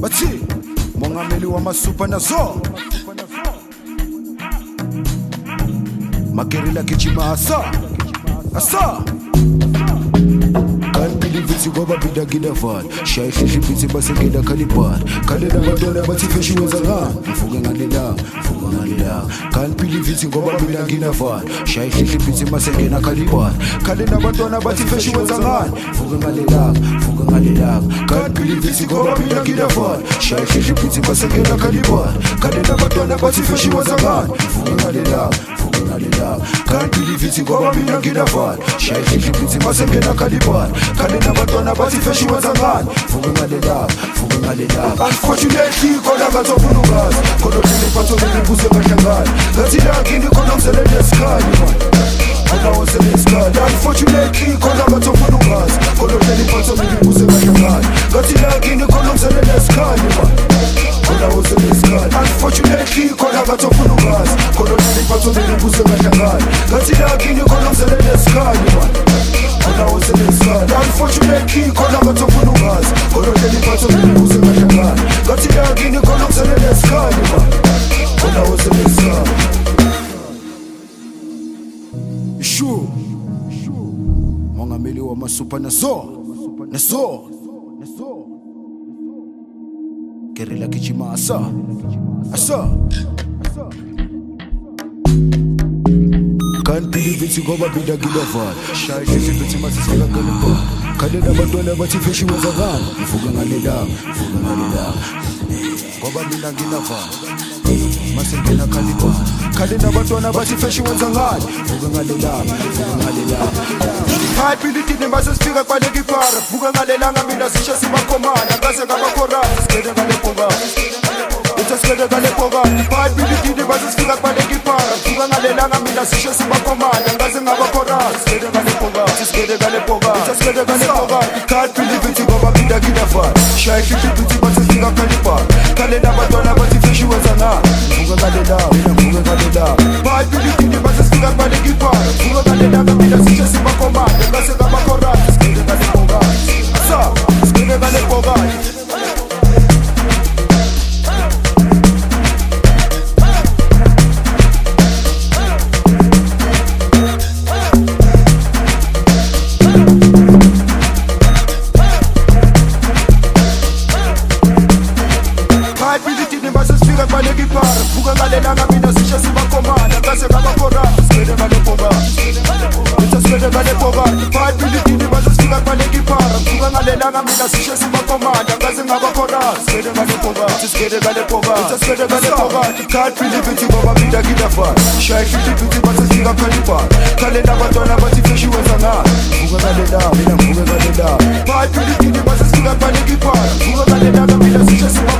bathi mongameli wamasupa nazo magerila gijima asa Can't believe it's goba bida gida fan Shy fishi piti basi gida kalipan Kalena madona bati fishi wazagan Mfuga nganila Can't believe it's goba bida gida fan Shy fishi piti basi gida kalipan Kalena madona bati fishi wazagan Mfuga nganila Can't believe it's goba bida gida fan Shy fishi piti basi gida kalipan Kalena madona bati fishi wazagan Mfuga nganila Can't believe it's goba bida gida fan Shy fishi piti basi gida kalipan Kalena batwana bati feshi wazangani Fuga ngalila Unfortunately kona gatofunu gazi Kono tili pato nilibuse mashangani Gati lakini kona mselele skani man Kona mselele skani Unfortunately kona gatofunu gazi Kono tili pato nilibuse mashangani Gati lakini kona mselele skani man Kona mselele skani Unfortunately kona gatofunu gazi Kono tili pato nilibuse mashangani Gati lakini kona mselele skani man Unfortunately, kona gatofunu gazi Kono teli pato nilibuse mashangani Gati lakini kona mselele skani man Kona mselele skani Ishu mongameli wa masupa nazo Gerila gijima asa Can't believe it's goba bida gida fan Shy fishi piti masi sila kalipa Kalena batwana bati fishi wazagan Mfuga ngalila Goba bida gida fan Masi gina kalipa Kalena batwana bati fishi wazagan Mfuga ngalila Can't believe it basi sifika kwa legi para Mfuga ngalila ngamina sisha sima komana Ngase kama korani skede ngale ponga Skede gale poga Can't believe it basi sifika kwa legi para Mfuga ngalila ngamina sisha sima komanda ngaze ngabakora skede gale poga Can't believe it goba bida gida fa Shy fishi piti basi sifika kalipa Kalena batwana bati fishi wazana Mfuga ngalila Can't believe it basi sifika kwa legi para Mfuga ngalila ngamina sisha sima komanda ngaze ngabakora skede gale poga Fuga ngalila ngamina sisha sima komanda Ngase ngabakora skede gale poga Can't believe it basi sifika kwa legi para Fuga ngalila ngamina sisha sima komanda Ngase ngabakora skede gale poga Can't believe it goba bida gida fa Shy fishi piti basi sifika kalipa Kalena batwana bati fishi wazanga Fuga ngalila Can't believe it basi sifika kwa legi para Fuga ngalila ngamina sisha sima